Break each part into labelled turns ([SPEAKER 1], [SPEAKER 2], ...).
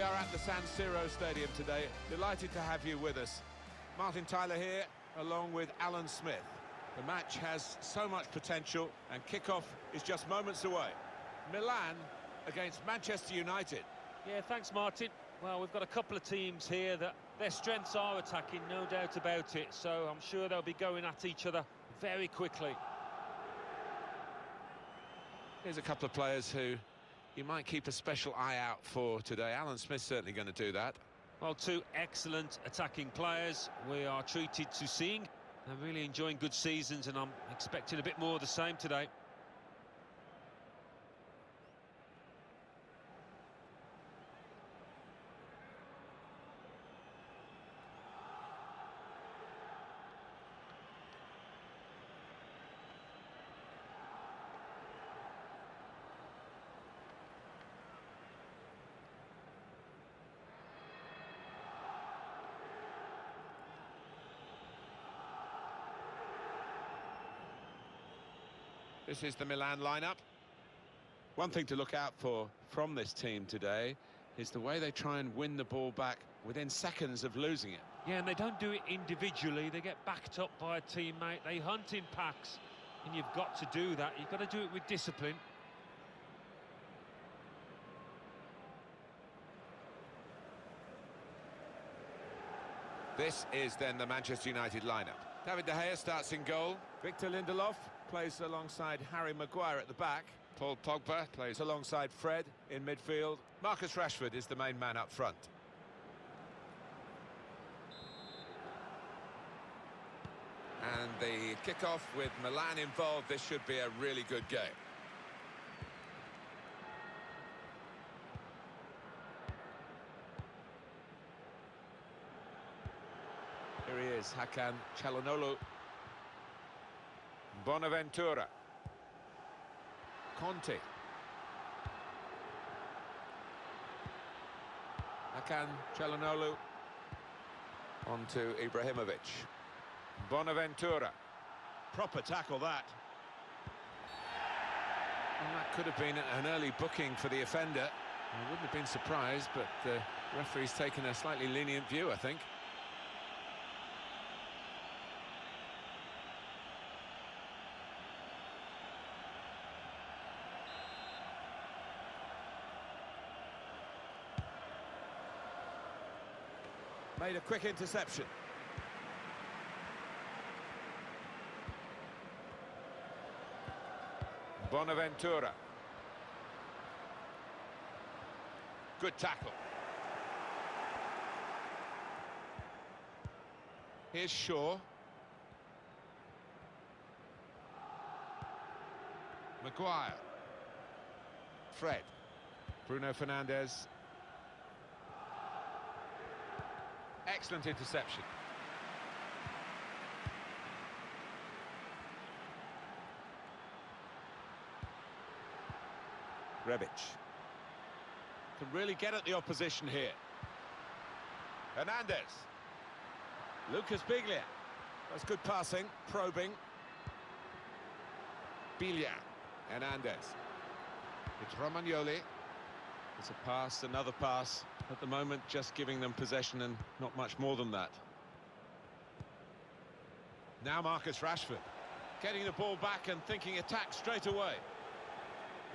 [SPEAKER 1] We are at the San Siro Stadium today. Delighted to have you with us. Martin Tyler here, along with Alan Smith. The match has so much potential, and kick-off is just moments away. Milan against Manchester United.
[SPEAKER 2] Yeah, thanks, Martin. Well, we've got a couple of teams here that their strengths are attacking, no doubt about it. So I'm sure they'll be going at each other very quickly.
[SPEAKER 1] Here's a couple of players who you might keep a special eye out for today. Alan Smith's certainly going to do that.
[SPEAKER 2] Well, two excellent attacking players we are treated to seeing. They're really enjoying good seasons, and I'm expecting a bit more of the same today.
[SPEAKER 1] This is the Milan lineup. One thing to look out for from this team today is the way they try and win the ball back within seconds of losing it.
[SPEAKER 2] Yeah, and they don't do it individually. They get backed up by a teammate. They hunt in packs, and you've got to do that. You've got to do it with discipline.
[SPEAKER 1] This is then the Manchester United lineup. David De Gea starts in goal. Victor Lindelof plays alongside Harry Maguire at the back. Paul Pogba plays alongside Fred in midfield. Marcus Rashford is the main man up front. And the kick-off with Milan involved. This should be a really good game. Here he is, Hakan Çalhanoğlu. Bonaventura. Conte. Hakan Çalhanoğlu. On to Ibrahimovic. Bonaventura. Proper tackle, that. And that could have been an early booking for the offender. I wouldn't have been surprised, but the referee's taken a slightly lenient view, I think. Made a quick interception. Bonaventura. Good tackle. Here's Shaw. Maguire. Fred. Bruno Fernandes. Excellent interception. Rebic. Can really get at the opposition here. Hernandez. Lucas Biglia. That's good passing, probing. Biglia. Hernandez. It's Romagnoli. It's a pass, another pass. At the moment, just giving them possession and not much more than that. Now Marcus Rashford. Getting the ball back and thinking attack straight away.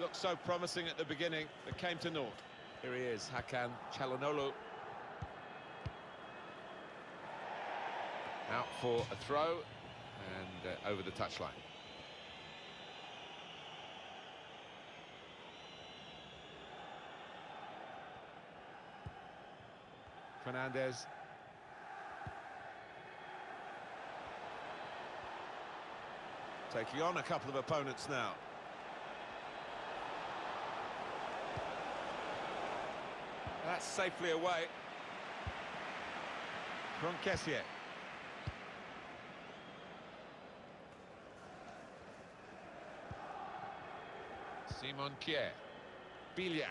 [SPEAKER 1] Looked so promising at the beginning, but came to naught. Here he is, Hakan Çalhanoğlu. Out for a throw and over the touchline. Fernandes. Taking on a couple of opponents now. That's safely away. From Kessier. Simon Kjær. Biglia.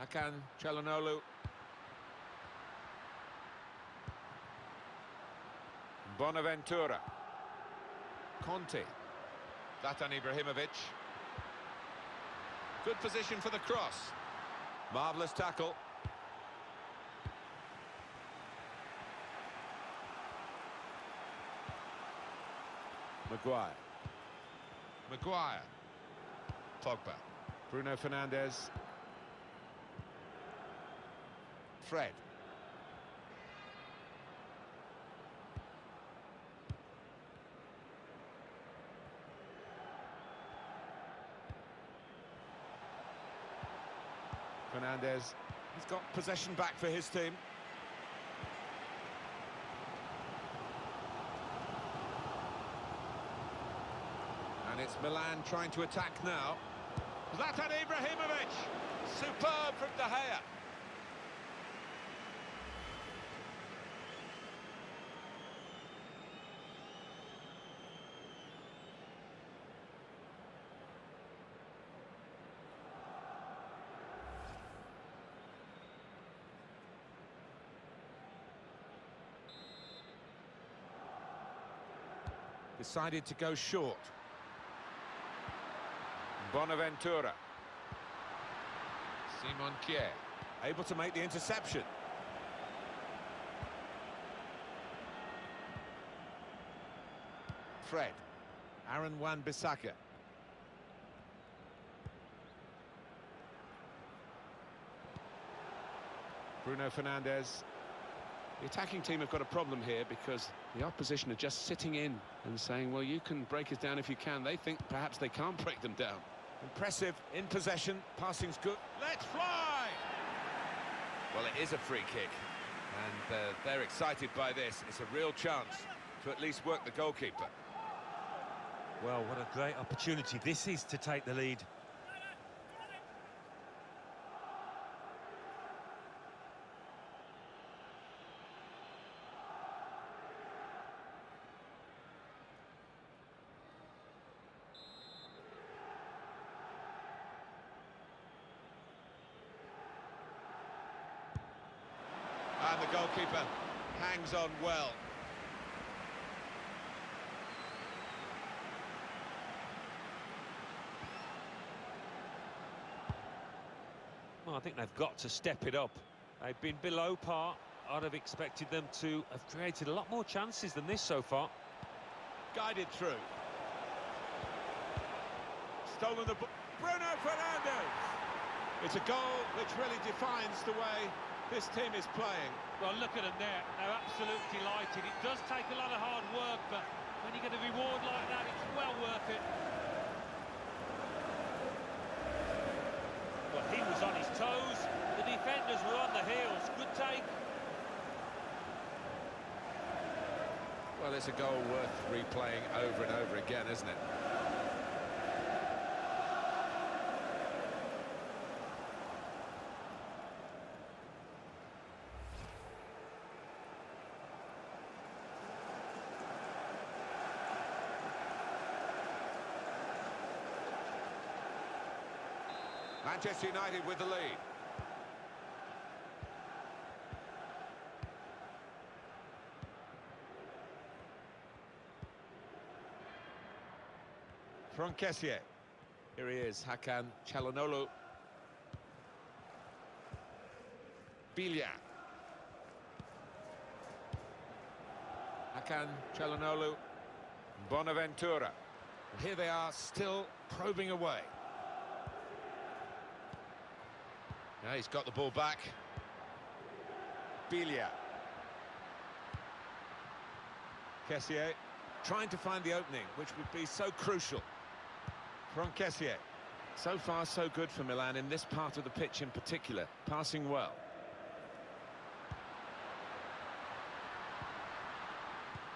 [SPEAKER 1] Hakan Çalhanoğlu. Bonaventura. Conte. Zlatan Ibrahimovic. Good position for the cross. Marvellous tackle. Maguire. Pogba. Bruno Fernandes. Fred. Fernandes. He's got possession back for his team. And it's Milan trying to attack now. Zlatan Ibrahimovic! Superb from De Gea. Decided to go short. Bonaventura. Simon Kjær, able to make the interception. Fred. Aaron Wan-Bissaka. Bruno Fernandes. The attacking team have got a problem here because the opposition are just sitting in and saying, well, you can break us down if you can. They think perhaps they can't break them down. Impressive in possession, passing's good. Let's fly! Well, it is a free kick, and they're excited by this. It's a real chance to at least work the goalkeeper.
[SPEAKER 2] Well, what a great opportunity this is to take the lead.
[SPEAKER 1] And the goalkeeper hangs on well.
[SPEAKER 2] Well, I think they've got to step it up. They've been below par. I'd have expected them to have created a lot more chances than this so far.
[SPEAKER 1] Guided through. Stolen the ball. Bruno Fernandes! It's a goal which really defines the way this team is playing.
[SPEAKER 2] Well, look at them there. They're absolutely delighted. It does take a lot of hard work, but when you get a reward like that, it's well worth it. Well, he was on his toes. The defenders were on the heels. Good take.
[SPEAKER 1] Well, it's a goal worth replaying over and over again, isn't it? Manchester United with the lead. From Kessié. Here he is, Hakan Çalhanoğlu. Bilia. Hakan Çalhanoğlu. Bonaventura. And here they are, still probing away. Now he's got the ball back. Bilia. Kessié trying to find the opening, which would be so crucial. From Kessié. So far, so good for Milan in this part of the pitch in particular, passing well.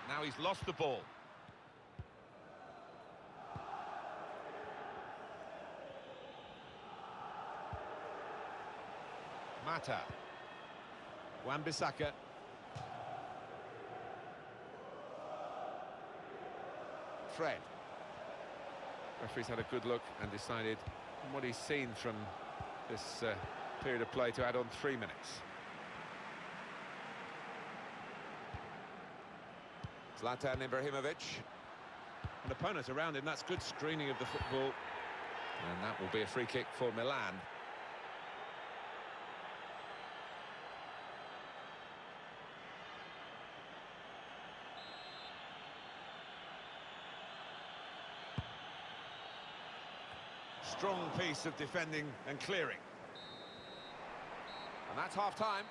[SPEAKER 1] Now he's lost the ball. Mata. Wan-Bissaka. Fred. Referee's had a good look and decided, from what he's seen from this period of play, to add on 3 minutes. Zlatan Ibrahimovic. An opponent around him, that's good screening of the football. And that will be a free kick for Milan. Strong piece of defending and clearing. And that's half-time.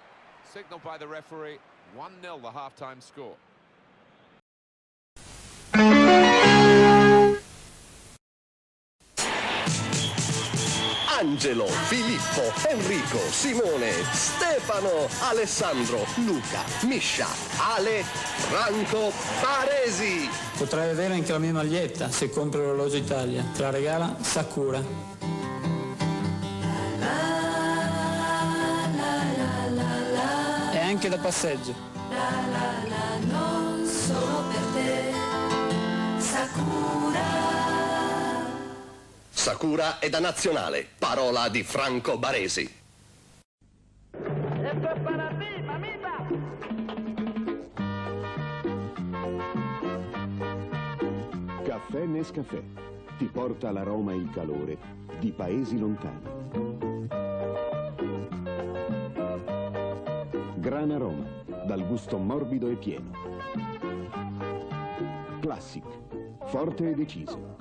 [SPEAKER 1] Signalled by the referee, 1-0 the half-time score.
[SPEAKER 3] Angelo, Filippo, Enrico, Simone, Stefano, Alessandro, Luca, Miscia, Ale, Franco, Baresi.
[SPEAKER 4] Potrai avere anche la mia maglietta se compri l'orologio Italia. Te la regala Sakura. E anche da passeggio.
[SPEAKER 5] Non solo per te, Sakura.
[SPEAKER 3] Sakura è da nazionale, parola di Franco Baresi.
[SPEAKER 6] Caffè Nescafè ti porta l'aroma e il calore di paesi lontani. Gran aroma, dal gusto morbido e pieno. Classic, forte e deciso.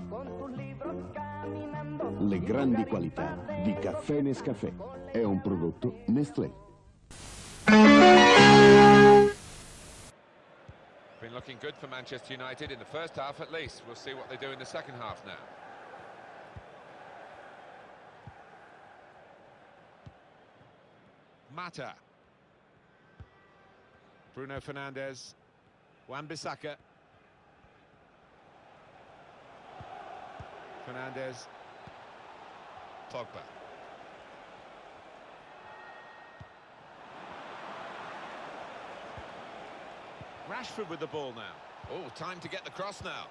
[SPEAKER 6] Le grandi qualità di Caffè Nescafè. È un prodotto Nestlé.
[SPEAKER 1] Been looking good for Manchester United in the first half at least. We'll see what they do in the second half now. Mata. Bruno Fernandes. Wan-Bissaka. Fernandes. Pogba. Rashford with the ball now. Oh, time to get the cross now.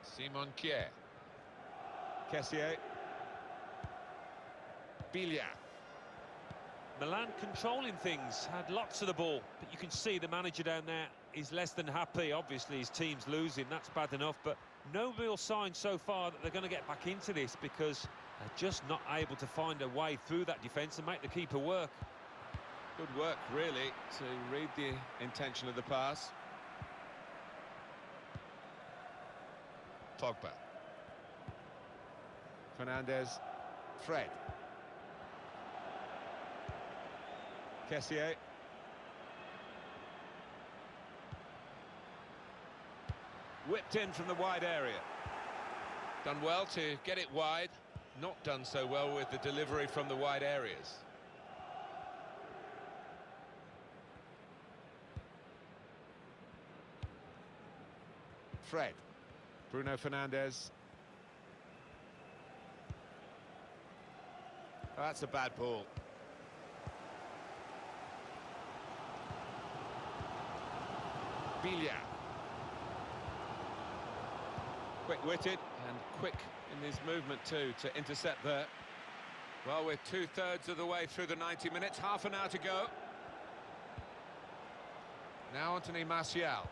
[SPEAKER 1] Simon Kjær. Kessié. Bilia.
[SPEAKER 2] Milan controlling things, had lots of the ball, but you can see the manager down there is less than happy. Obviously his team's losing, that's bad enough, but no real sign so far that they're going to get back into this because they're just not able to find a way through that defence and make the keeper work.
[SPEAKER 1] Good work, really, to read the intention of the pass. Pogba. Fernandes. Fred. Kessié. Whipped in from the wide area. Done well to get it wide. Not done so well with the delivery from the wide areas. Fred. Bruno Fernandes. Oh, that's a bad ball. Bilia. Quick-witted and quick in his movement too to intercept there. Well, we're 2/3 of the way through the 90 minutes, half an hour to go. Now Anthony Martial.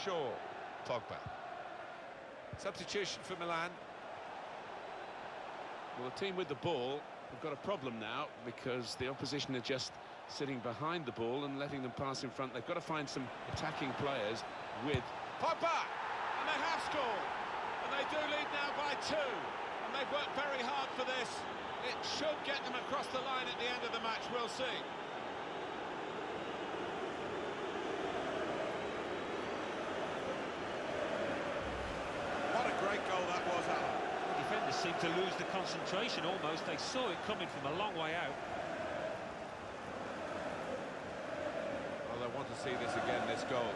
[SPEAKER 1] Shaw. Pogba. Substitution for Milan. Well, the team with the ball have got a problem now because the opposition are just sitting behind the ball and letting them pass in front. They've got to find some attacking players with Pogba, and they have scored, and they do lead now by 2, and they've worked very hard for this. It should get them across the line at the end of the match. We'll see. What a great goal that was, Alan.
[SPEAKER 2] The defenders seemed to lose the concentration almost. They saw it coming from a long way out.
[SPEAKER 1] Well, I want to see this again, this goal.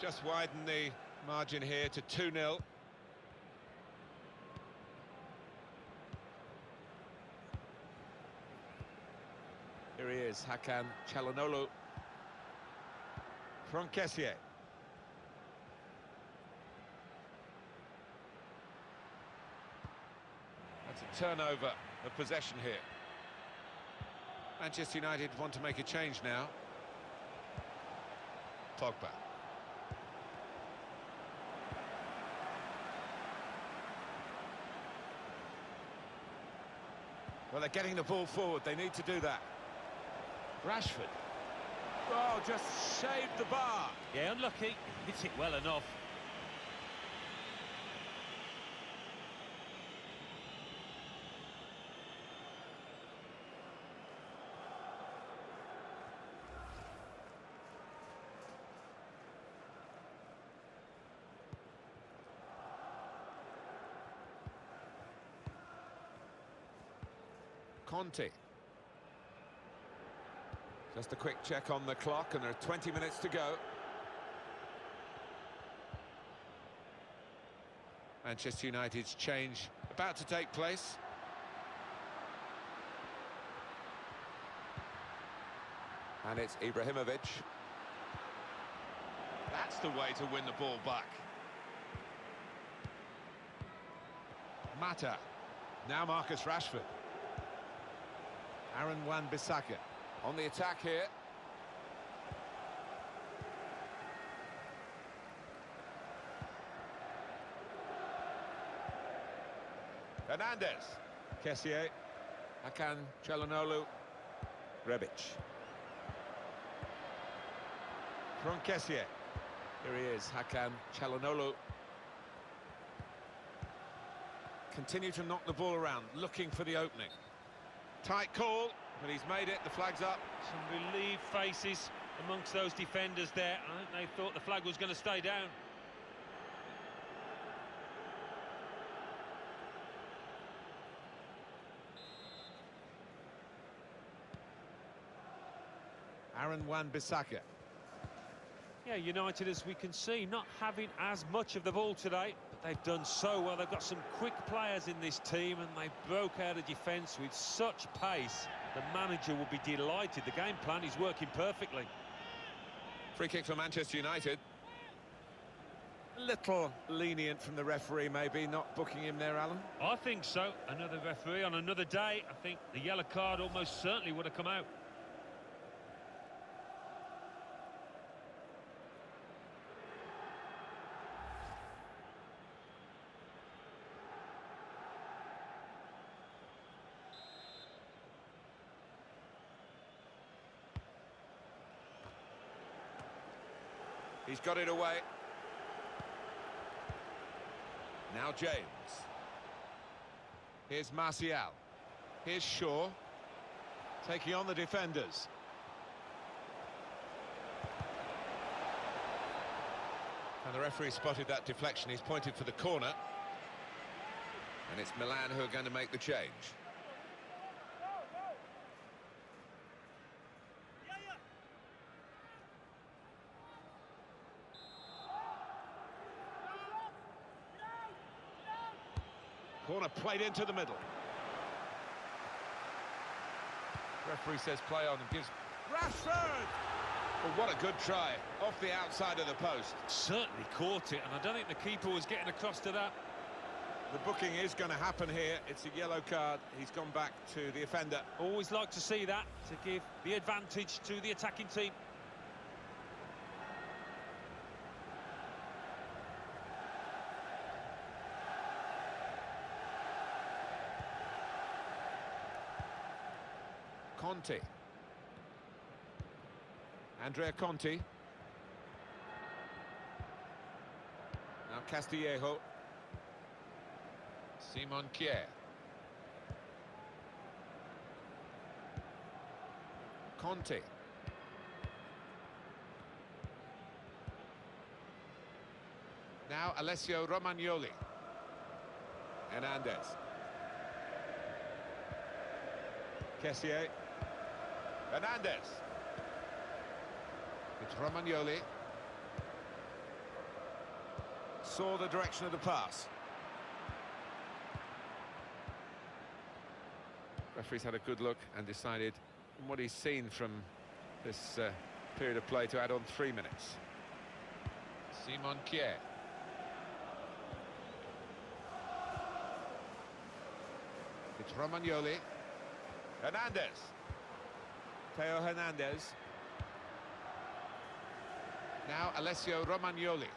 [SPEAKER 1] Just widen the margin here to 2-0. Here he is, Hakan Çalhanoğlu. From Kessié. That's a turnover of possession here. Manchester United want to make a change now. Pogba. Well, they're getting the ball forward. They need to do that. Rashford. Oh, just shaved the bar.
[SPEAKER 2] Yeah, unlucky. Hits it well enough.
[SPEAKER 1] Conte. Just a quick check on the clock, and there are 20 minutes to go. Manchester United's change about to take place. And it's Ibrahimovic. That's the way to win the ball back. Mata. Now Marcus Rashford. Aaron Wan-Bissaka on the attack here. Hernandez. Kessié. Hakan Çalhanoğlu. Rebic. From Kessié. Here he is, Hakan Çalhanoğlu. Continue to knock the ball around, looking for the opening. Tight call, but he's made it, the flag's up.
[SPEAKER 2] Some relieved faces amongst those defenders there. I think they thought the flag was going to stay down.
[SPEAKER 1] Aaron Wan-Bissaka.
[SPEAKER 2] Yeah, United, as we can see, not having as much of the ball today, but they've done so well. They've got some quick players in this team, and they broke out of defence with such pace. The manager will be delighted. The game plan is working perfectly.
[SPEAKER 1] Free kick for Manchester United. A little lenient from the referee, maybe, not booking him there, Alan.
[SPEAKER 2] I think so. Another referee on another day. I think the yellow card almost certainly would have come out.
[SPEAKER 1] He's got it away. Now James. Here's Martial. Here's Shaw. Taking on the defenders. And the referee spotted that deflection. He's pointed for the corner. And it's Milan who are going to make the change. Corner played into the middle. Referee says play on and gives Rashford! Well, what a good try, off the outside of the post.
[SPEAKER 2] Certainly caught it, and I don't think the keeper was getting across to that.
[SPEAKER 1] The booking is going to happen here. It's a yellow card. He's gone back to the offender.
[SPEAKER 2] Always like to see that, to give the advantage to the attacking team.
[SPEAKER 1] Conte. Andrea Conte. Now Castillejo. Simon Kjær. Conte. Now Alessio Romagnoli. Hernandez. Kessié. Hernandez. It's Romagnoli. Saw the direction of the pass. Referee's had a good look and decided and what he's seen from this period of play to add on 3 minutes. Simon Kier. It's Romagnoli. Hernandez. Theo Hernandez. Now Alessio Romagnoli.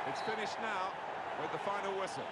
[SPEAKER 1] It's finished now with the final whistle.